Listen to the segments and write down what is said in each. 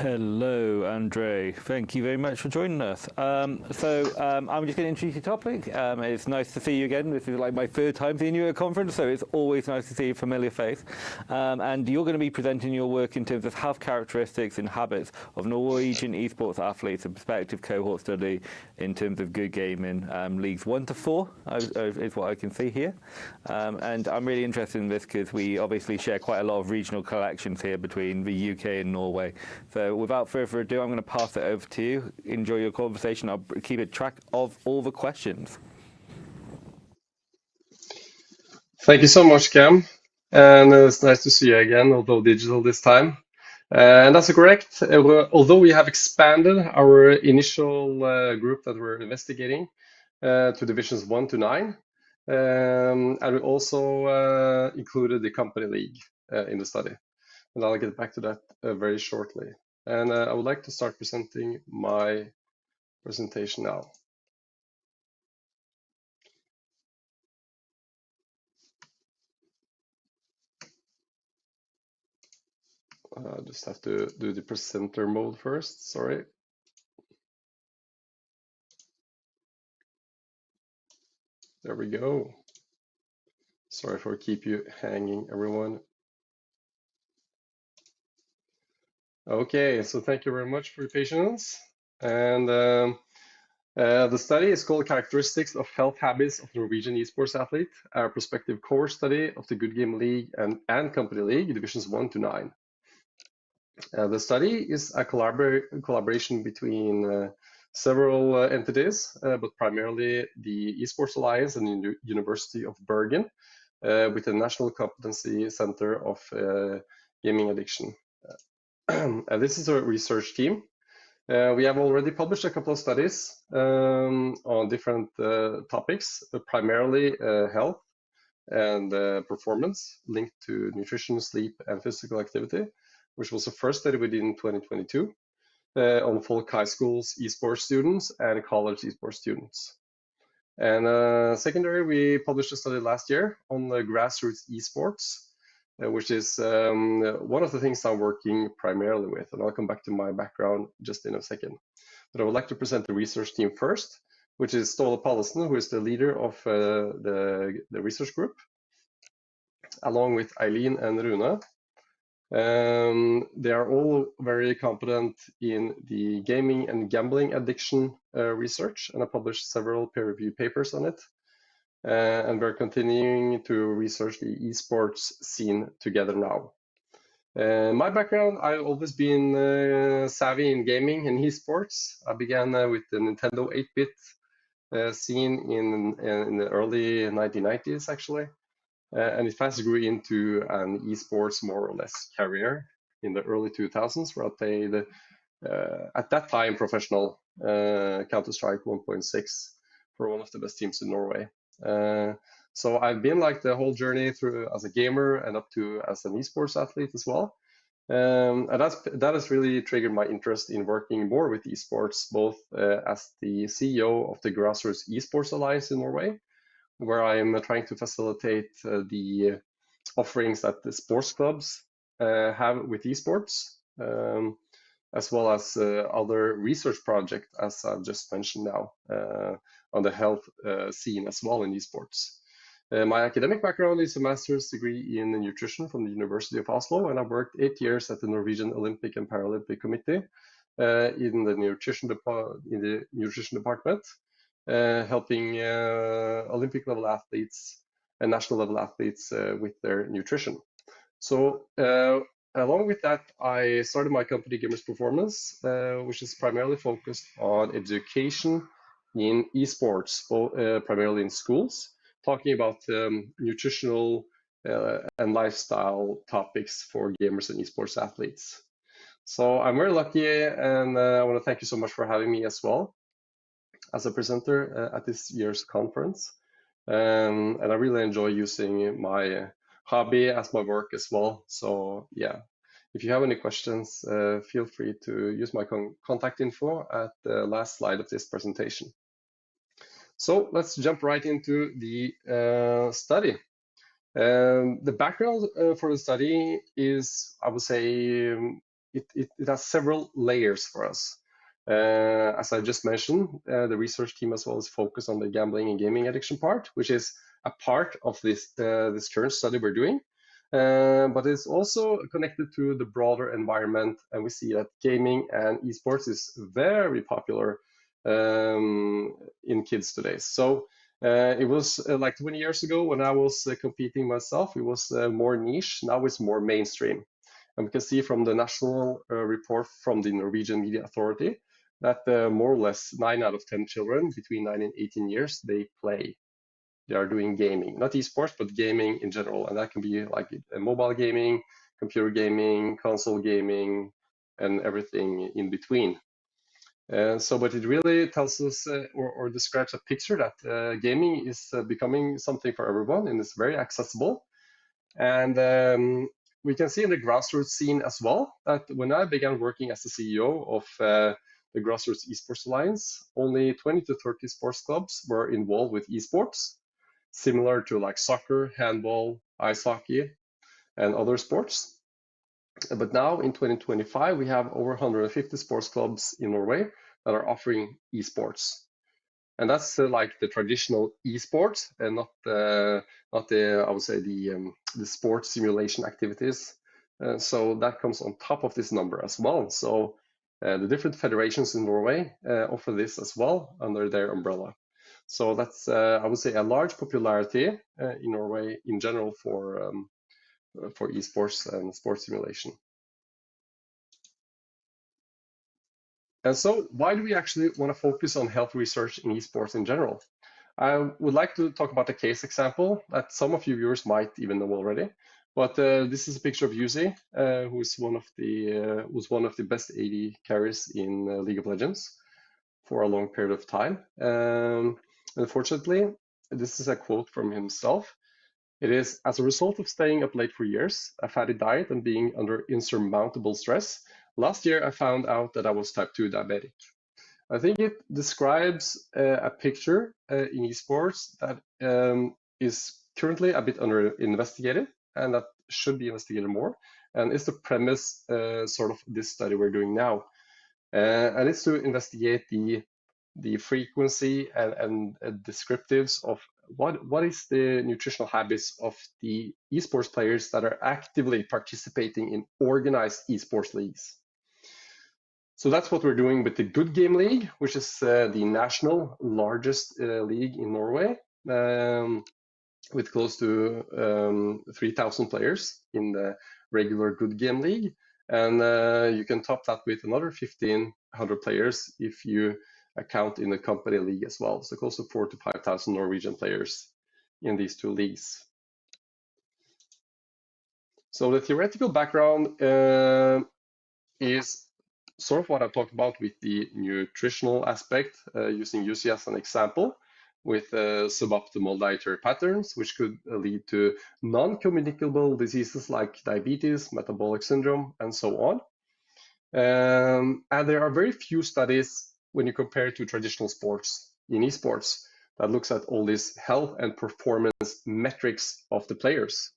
Hello, Andre. Thank you very much for joining us. I'm just going to introduce the topic. It's nice to see you again. This is like my third time seeing you at a conference, so it's always nice to see a familiar face. And you're going to be presenting your work in terms of health characteristics and habits of Norwegian esports athletes, a prospective cohort study in terms of good gaming, leagues 1 to 4 is what I can see here. And I'm really interested in this because we obviously share quite a lot of regional collections here between the UK and Norway. So without further ado, I'm going to pass it over to you. Enjoy your conversation. I'll keep a track of all the questions. Thank you so much, Cam. And it's nice to see you again, although digital this time. And that's correct. Although we have expanded our initial group that we're investigating to divisions 1 to 9, and we also included the company league in the study. And I'll get back to that very shortly. And I would like to start presenting my presentation now. I just have to do the presenter mode first, sorry. There we go. Sorry for keep you hanging, everyone. Okay, so thank you very much for your patience. And the study is called Characteristics of Health Habits of Norwegian Esports Athlete, a prospective cohort study of the Good Game League and Company League, divisions 1 to 9. The study is a collaboration between several entities, but primarily the Esports Alliance and the University of Bergen, with the National Competency Center of Gaming Addiction. This is a research team. We have already published a couple of studies on different topics, primarily health and performance linked to nutrition, sleep, and physical activity, which was the first study we did in 2022 on folk high schools, esports students, and college esports students. And secondary, we published a study last year on the Grassroots Esports, which is one of the things I'm working primarily with, and I'll come back to my background just in a second. But I would like to present the research team first, which is Ståle Pallesen, who is the leader of the research group, along with Eileen and Rune. They are all very competent in the gaming and gambling addiction research, and I published several peer-reviewed papers on it. And we're continuing to research the esports scene together now. My background, I've always been savvy in gaming and esports. I began with the Nintendo 8-bit scene in the early 1990s, actually. And it fast grew into an esports more or less career in the early 2000s, where I played, at that time, professional Counter-Strike 1.6 for one of the best teams in Norway. So I've been like the whole journey through as a gamer and up to as an esports athlete as well. And that has really triggered my interest in working more with esports, both as the CEO of the Grassroots Esports Alliance in Norway, where I am trying to facilitate the offerings that the sports clubs have with esports, as well as other research projects, as I've just mentioned now, on the health scene as well in esports. My academic background is a master's degree in nutrition from the University of Oslo, and I've worked 8 years at the Norwegian Olympic and Paralympic Committee in the nutrition department, helping Olympic level athletes and national level athletes with their nutrition. So along with that, I started my company Gamers Performance, which is primarily focused on education in esports, primarily in schools, talking about nutritional and lifestyle topics for gamers and esports athletes. So I'm very lucky, and I want to thank you so much for having me as well as a presenter at this year's conference. And I really enjoy using my hobby as my work as well. So yeah, if you have any questions, feel free to use my contact info at the last slide of this presentation. So let's jump right into the study. The background for the study is, I would say, it has several layers for us. As I just mentioned, the research team as well is focused on the gambling and gaming addiction part, which is a part of this current study we're doing. But it's also connected to the broader environment, and we see that gaming and esports is very popular in kids today. So it was like 20 years ago when I was competing myself, it was more niche. Now it's more mainstream. And we can see from the national report from the Norwegian Media Authority that more or less 9 out of 10 children between 9 and 18 years, they play. They are doing gaming, not esports, but gaming in general. And that can be like mobile gaming, computer gaming, console gaming, and everything in between. But it really tells us or describes a picture that gaming is becoming something for everyone, and it's very accessible. And we can see in the grassroots scene as well that when I began working as the CEO of the Grassroots Esports Alliance, only 20 to 30 sports clubs were involved with esports, similar to like soccer, handball, ice hockey, and other sports. But now in 2025, we have over 150 sports clubs in Norway that are offering esports. And that's like the traditional esports and not the I would say the sports simulation activities. So that comes on top of this number as well. So the different federations in Norway offer this as well under their umbrella. So that's I would say a large popularity in Norway in general for esports and sports simulation. And so why do we actually want to focus on health research in esports in general? I would like to talk about a case example that some of you viewers might even know already. But this is a picture of Yuzi, who is one of the best AD carries in League of Legends for a long period of time. Unfortunately, this is a quote from himself. It is, as a result of staying up late for years, a fatty diet, and being under insurmountable stress, last year I found out that I was type 2 diabetic. I think it describes a picture in esports that is currently a bit under investigated and that should be investigated more. And it's the premise sort of this study we're doing now. And it's to investigate the frequency and descriptives of what is the nutritional habits of the esports players that are actively participating in organized esports leagues. So that's what we're doing with the Good Game League, which is the national largest league in Norway, with close to 3,000 players in the regular Good Game League. And you can top that with another 1,500 players if you account in the company league as well. So close to 4,000 to 5,000 Norwegian players in these two leagues. So the theoretical background is sort of what I've talked about with the nutritional aspect, using UC as an example, with suboptimal dietary patterns, which could lead to non-communicable diseases like diabetes, metabolic syndrome, and so on. And there are very few studies when you compare to traditional sports in esports that looks at all these health and performance metrics of the players.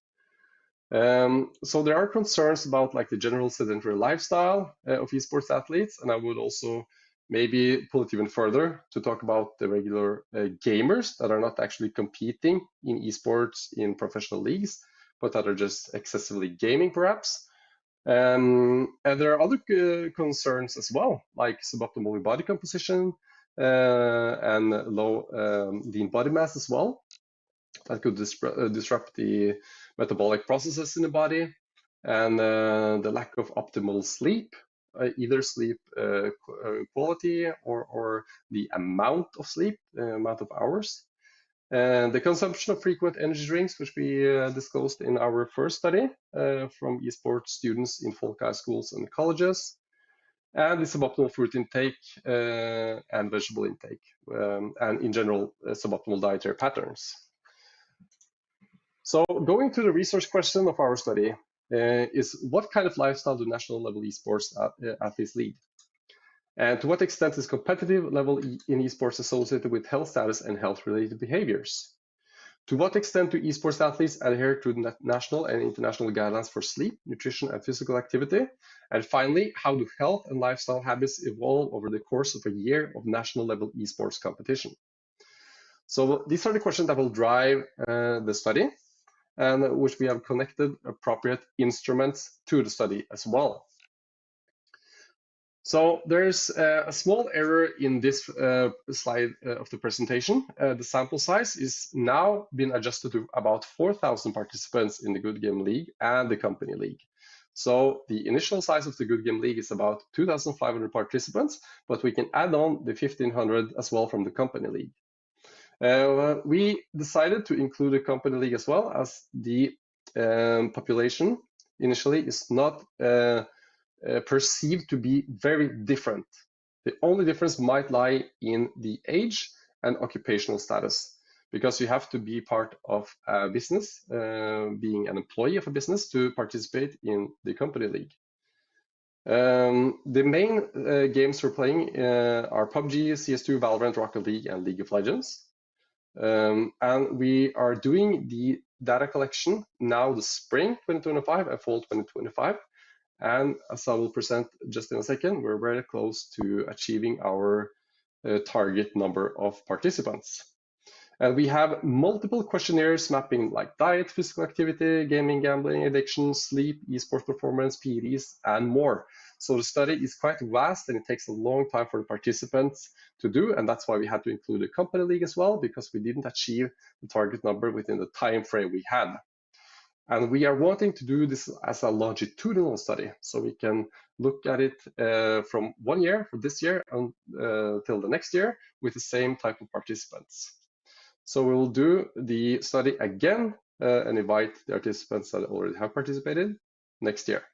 So there are concerns about like the general sedentary lifestyle of esports athletes, and I would also maybe pull it even further to talk about the regular gamers that are not actually competing in esports in professional leagues, but that are just excessively gaming perhaps. And there are other concerns as well, like suboptimal body composition and low lean body mass as well. That could disrupt the metabolic processes in the body, and the lack of optimal sleep, either sleep quality or the amount of sleep, amount of hours. And the consumption of frequent energy drinks, which we disclosed in our first study from esports students in folk high schools and colleges, and the suboptimal fruit intake and vegetable intake, and in general, suboptimal dietary patterns. So going to the research question of our study is what kind of lifestyle do national level esports athletes lead? And to what extent is competitive level in esports associated with health status and health related behaviors? To what extent do esports athletes adhere to national and international guidelines for sleep, nutrition, and physical activity? And finally, how do health and lifestyle habits evolve over the course of a year of national level esports competition? So these are the questions that will drive the study, and which we have connected appropriate instruments to the study as well. So there's a small error in this slide of the presentation. The sample size is now been adjusted to about 4,000 participants in the Good Game League and the Company League. So the initial size of the Good Game League is about 2,500 participants, but we can add on the 1,500 as well from the Company League. We decided to include the Company League as well, as the population initially is not perceived to be very different. The only difference might lie in the age and occupational status, because you have to be part of a business, being an employee of a business, to participate in the Company League. The main games we're playing are PUBG, CS2, Valorant, Rocket League, and League of Legends. And we are doing the data collection now the spring 2025 and fall 2025. And as I will present just in a second, we're very close to achieving our target number of participants. And we have multiple questionnaires mapping like diet, physical activity, gaming, gambling, addiction, sleep, esports performance, PEDs, and more. So the study is quite vast and it takes a long time for the participants to do. And that's why we had to include the Company League as well, because we didn't achieve the target number within the time frame we had. And we are wanting to do this as a longitudinal study, so we can look at it from 1 year, for this year, until the next year, with the same type of participants. So we will do the study again and invite the participants that already have participated next year.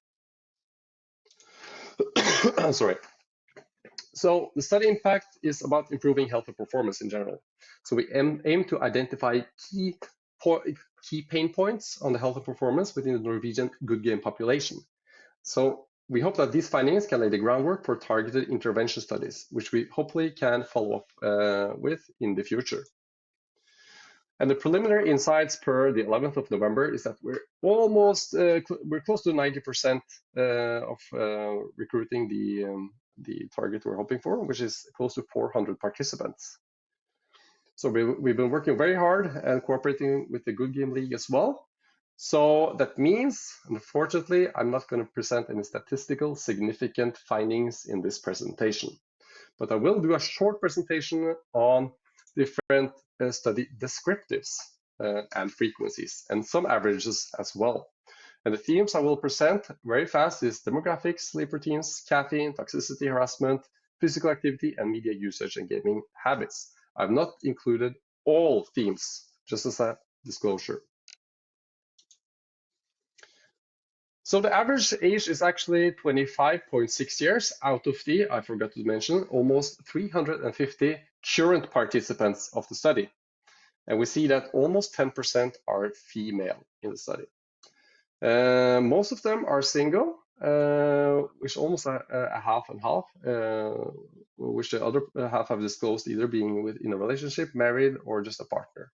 Sorry. So the study impact is about improving health and performance in general. So we aim to identify key pain points on the health and performance within the Norwegian good game population. So we hope that these findings can lay the groundwork for targeted intervention studies, which we hopefully can follow up with in the future. And the preliminary insights per the 11th of November is that we're almost, we're close to 90% of recruiting the target we're hoping for, which is close to 400 participants. So we've been working very hard and cooperating with the Good Game League as well. So that means, unfortunately, I'm not going to present any statistical significant findings in this presentation, but I will do a short presentation on different study descriptives and frequencies, and some averages as well. And the themes I will present very fast is demographics, sleep routines, caffeine, toxicity, harassment, physical activity, and media usage and gaming habits. I've not included all themes, just as a disclosure. So the average age is actually 25.6 years out of the, I forgot to mention, almost 350 current participants of the study. And we see that almost 10% are female in the study. Most of them are single, which almost a half and half, which the other half have disclosed either being in a relationship, married, or just a partner.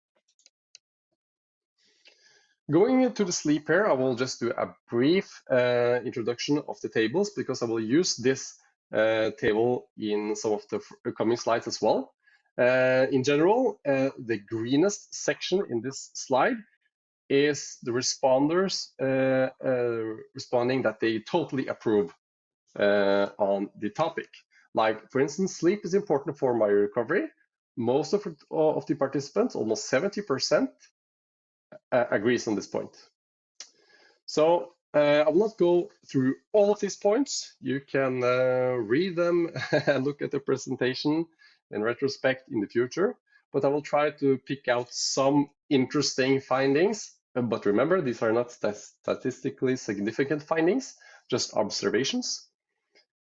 Going into the sleep here, I will just do a brief introduction of the tables, because I will use this table in some of the coming slides as well. In general, the greenest section in this slide is the responders responding that they totally approve on the topic. Like, for instance, sleep is important for my recovery. Most of the participants, almost 70%, agrees on this point. So I will not go through all of these points. You can read them and look at the presentation in retrospect in the future, but I will try to pick out some interesting findings. But remember, these are not statistically significant findings, just observations.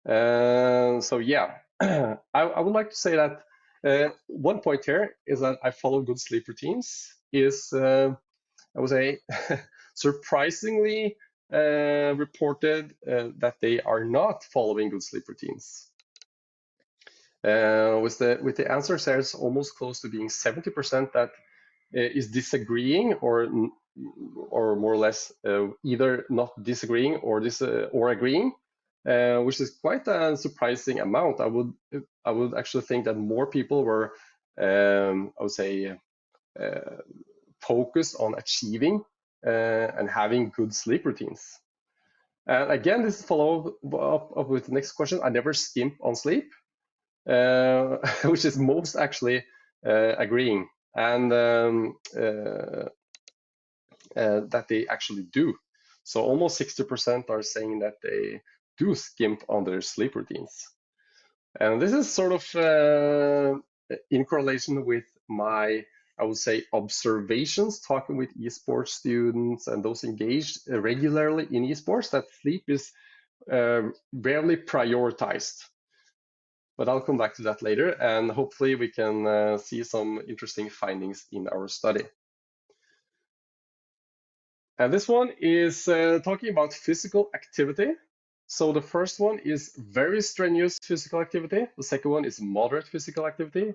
So yeah, I would like to say that one point here is that I follow good sleep routines is, I would say, surprisingly reported that they are not following good sleep routines. With the answers there, it's almost close to being 70% that is disagreeing or more or less either not disagreeing or agreeing, which is quite a surprising amount. I would actually think that more people were, I would say, focused on achieving and having good sleep routines. And again, this is follow up with the next question. I never skimp on sleep, which is most actually agreeing, and that they actually do. So almost 60% are saying that they do skimp on their sleep routines. And this is sort of in correlation with my, I would say, observations, talking with esports students and those engaged regularly in esports, that sleep is rarely prioritized. But I'll come back to that later, and hopefully we can see some interesting findings in our study. And this one is talking about physical activity. So the first one is very strenuous physical activity. The second one is moderate physical activity.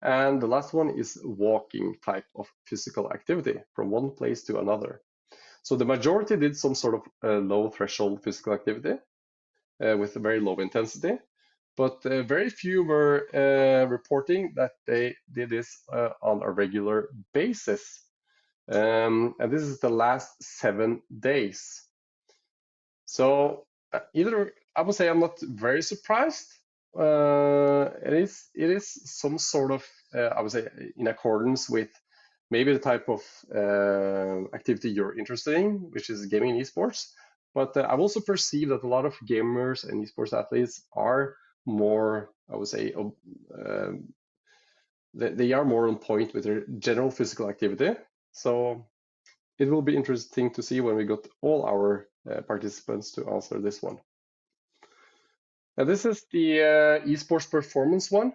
And the last one is walking type of physical activity from one place to another. So the majority did some sort of low threshold physical activity with a very low intensity. But very few were reporting that they did this on a regular basis. And this is the last 7 days. So either, I would say I'm not very surprised. It is some sort of, I would say, in accordance with maybe the type of activity you're interested in, which is gaming and esports. But I've also perceived that a lot of gamers and esports athletes are more, I would say, they are more on point with their general physical activity. So it will be interesting to see when we got all our participants to answer this one. And this is the esports performance one.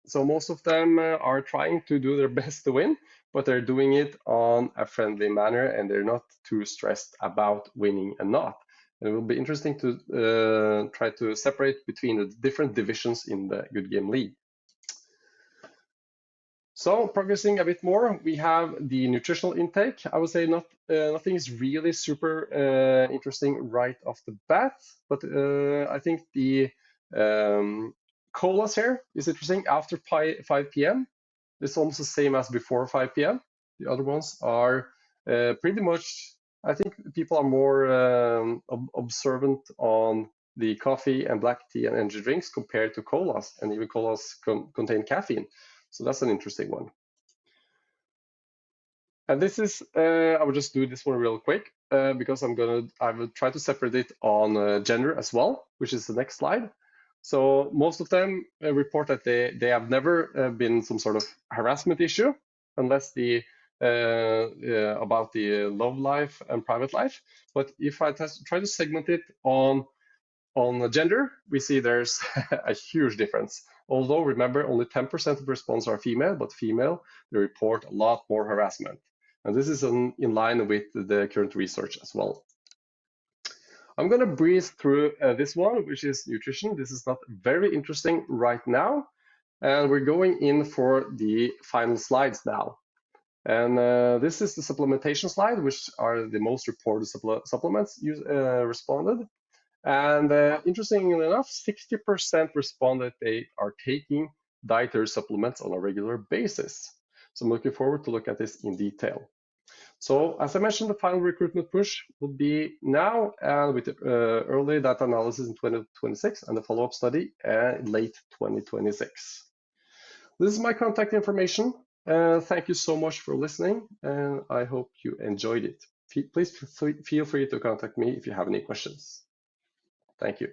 So most of them are trying to do their best to win, but they're doing it on a friendly manner, and they're not too stressed about winning and not. And it will be interesting to try to separate between the different divisions in the Good Game League. So progressing a bit more, we have the nutritional intake. I would say nothing is really super interesting right off the bat, but I think the colas here is interesting after 5 p.m. It's almost the same as before 5 p.m. The other ones are pretty much, I think people are more observant on the coffee and black tea and energy drinks compared to colas, and even colas contain caffeine. So that's an interesting one. And this is, I will just do this one real quick because I will try to separate it on gender as well, which is the next slide. So most of them report that they have never been some sort of harassment issue, unless the about the love life and private life. But if I try to segment it on gender, we see there's a huge difference. Although remember, only 10% of response are female, but female, they report a lot more harassment. And this is in line with the current research as well. I'm going to breeze through this one, which is nutrition. This is not very interesting right now. And we're going in for the final slides now. And this is the supplementation slide, which are the most reported supplements responded. And interestingly enough, 60% responded they are taking dietary supplements on a regular basis. So I'm looking forward to look at this in detail. So as I mentioned, the final recruitment push will be now with early data analysis in 2026 and the follow-up study late 2026. This is my contact information. Thank you so much for listening, and I hope you enjoyed it. Please feel free to contact me if you have any questions. Thank you.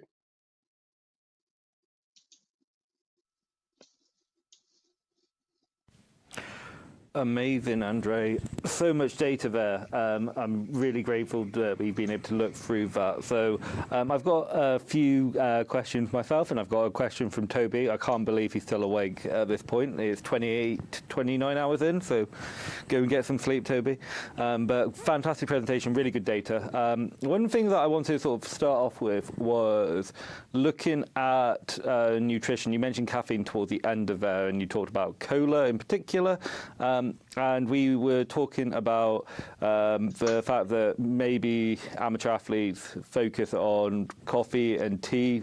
Amazing, André. So much data there. I'm really grateful that we've been able to look through that. So I've got a few questions myself, and I've got a question from Toby. I can't believe he's still awake at this point. It's 29 hours in, so go and get some sleep, Toby. But fantastic presentation, really good data. One thing that I wanted to sort of start off with was looking at nutrition. You mentioned caffeine towards the end of there, and you talked about cola in particular. and we were talking about the fact that maybe amateur athletes focus on coffee and tea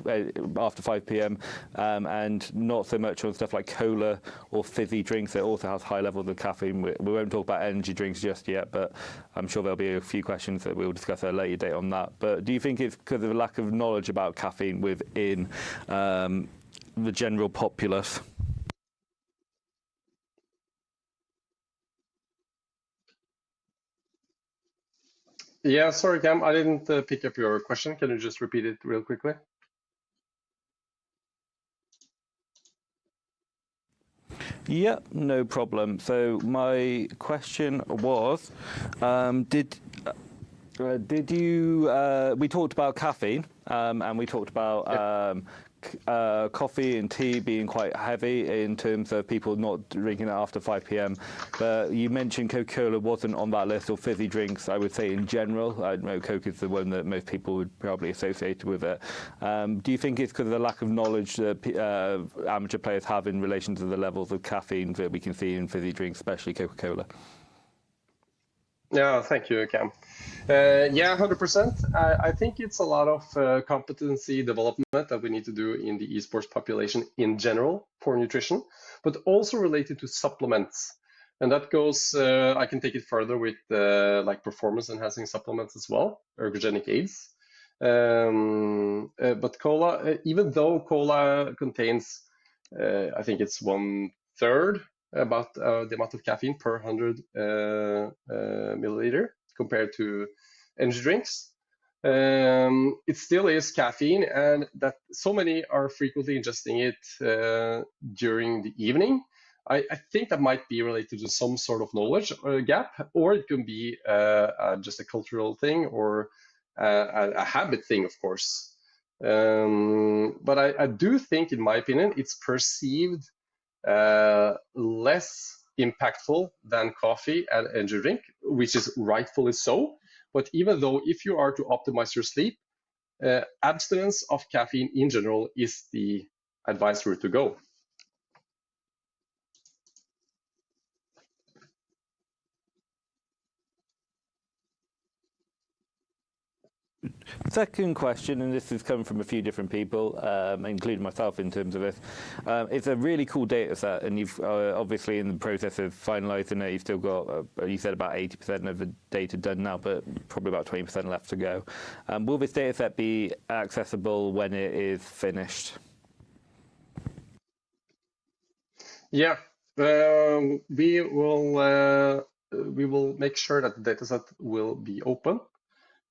after 5 p.m. And not so much on stuff like cola or fizzy drinks that also has high levels of caffeine. We won't talk about energy drinks just yet, but I'm sure there'll be a few questions that we'll discuss at a later date on that. But do you think it's because of a lack of knowledge about caffeine within the general populace? Yeah, sorry, Cam, I didn't pick up your question. Can you just repeat it real quickly? Yeah, no problem. So my question was, did you? We talked about caffeine, and we talked about coffee and tea being quite heavy in terms of people not drinking it after 5 p.m. But you mentioned Coca-Cola wasn't on that list, or fizzy drinks, I would say in general. I know Coke is the one that most people would probably associate with it. Do you think it's because of the lack of knowledge that amateur players have in relation to the levels of caffeine that we can see in fizzy drinks, especially Coca-Cola? Yeah, thank you, Cam. Yeah, 100%. I think it's a lot of competency development that we need to do in the esports population in general for nutrition, but also related to supplements. And that goes, I can take it further with like performance enhancing supplements as well, ergogenic aids. But cola, even though cola contains, I think it's 1/3 about the amount of caffeine per 100 milliliter compared to energy drinks. It still is caffeine, and that so many are frequently ingesting it during the evening. I think that might be related to some sort of knowledge gap, or it can be just a cultural thing or a habit thing, of course. But I do think, in my opinion, it's perceived less impactful than coffee and energy drink, which is rightfully so. But even though, if you are to optimize your sleep, abstinence of caffeine in general is the advised route to go. Second question, and this has come from a few different people, including myself in terms of this. It's a really cool data set, and you've obviously in the process of finalising it, you've still got, you said about 80% of the data done now, but probably about 20% left to go. Will this data set be accessible when it is finished? Yeah, we will make sure that the dataset will be open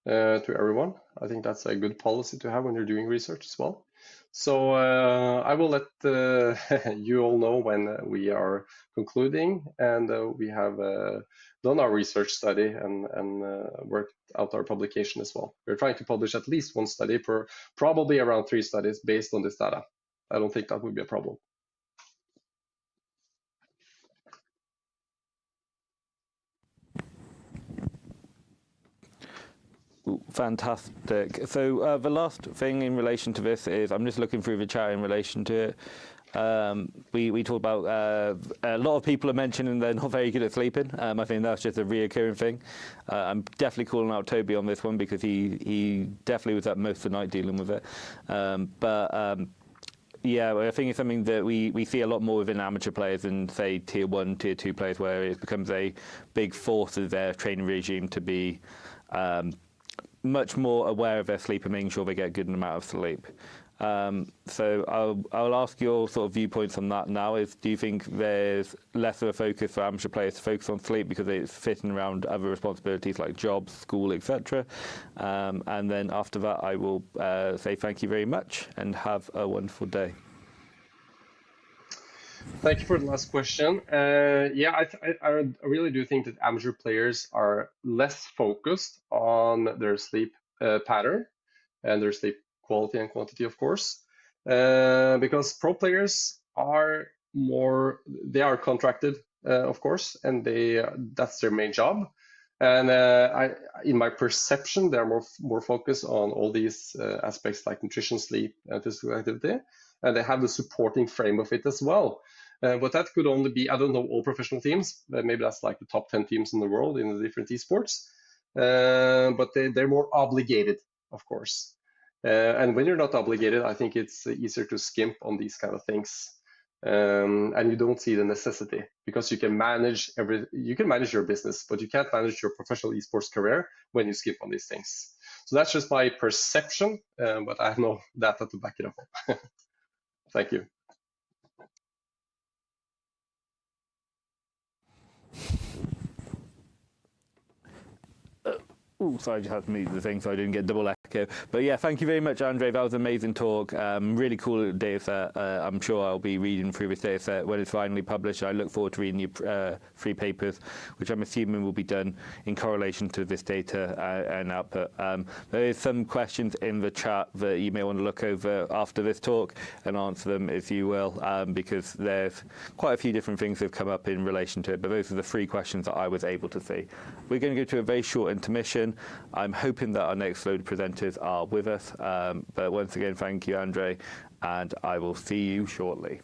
to everyone. I think that's a good policy to have when you're doing research as well. So I will let you all know when we are concluding, and we have done our research study and worked out our publication as well. We're trying to publish at least one study per, probably around 3 studies based on this data. I don't think that would be a problem. Fantastic. So the last thing in relation to this is, I'm just looking through the chat in relation to it. We talk about a lot of people are mentioning they're not very good at sleeping. I think that's just a reoccurring thing. I'm definitely calling out Toby on this one because he definitely was up most of the night dealing with it. Yeah, I think it's something that we see a lot more within amateur players and, say, tier 1, tier 2 players, where it becomes a big force of their training regime to be much more aware of their sleep and making sure they get a good amount of sleep. So I'll ask your sort of viewpoints on that now. Do you think there's less of a focus for amateur players to focus on sleep because it's fitting around other responsibilities like jobs, school, etc.? And then after that, I will say thank you very much and have a wonderful day. Thank you for the last question. Yeah, I really do think that amateur players are less focused on their sleep pattern and their sleep quality and quantity, of course, because pro players are more, they are contracted, of course, and that's their main job. And in my perception, they're more focused on all these aspects like nutrition, sleep, and physical activity, and they have the supporting frame of it as well. But that could only be, I don't know all professional teams, but maybe that's like the top 10 teams in the world in the different esports. But they're more obligated, of course. And when you're not obligated, I think it's easier to skimp on these kind of things. And you don't see the necessity, because you can manage your business, but you can't manage your professional esports career when you skip on these things. So that's just my perception, but I have no data to back it up. Thank you. Oh, sorry, I just had to mute the thing so I didn't get double echo. But yeah, thank you very much, André. That was an amazing talk. Really cool data set. I'm sure I'll be reading through this data set when it's finally published. I look forward to reading your 3 papers, which I'm assuming will be done in correlation to this data and output. There is some questions in the chat that you may want to look over after this talk and answer them if you will, because there's quite a few different things that have come up in relation to it, but those are the 3 questions that I was able to see. We're going to go to a very short intermission. I'm hoping that our next load of presenters are with us, but once again, thank you, André, and I will see you shortly.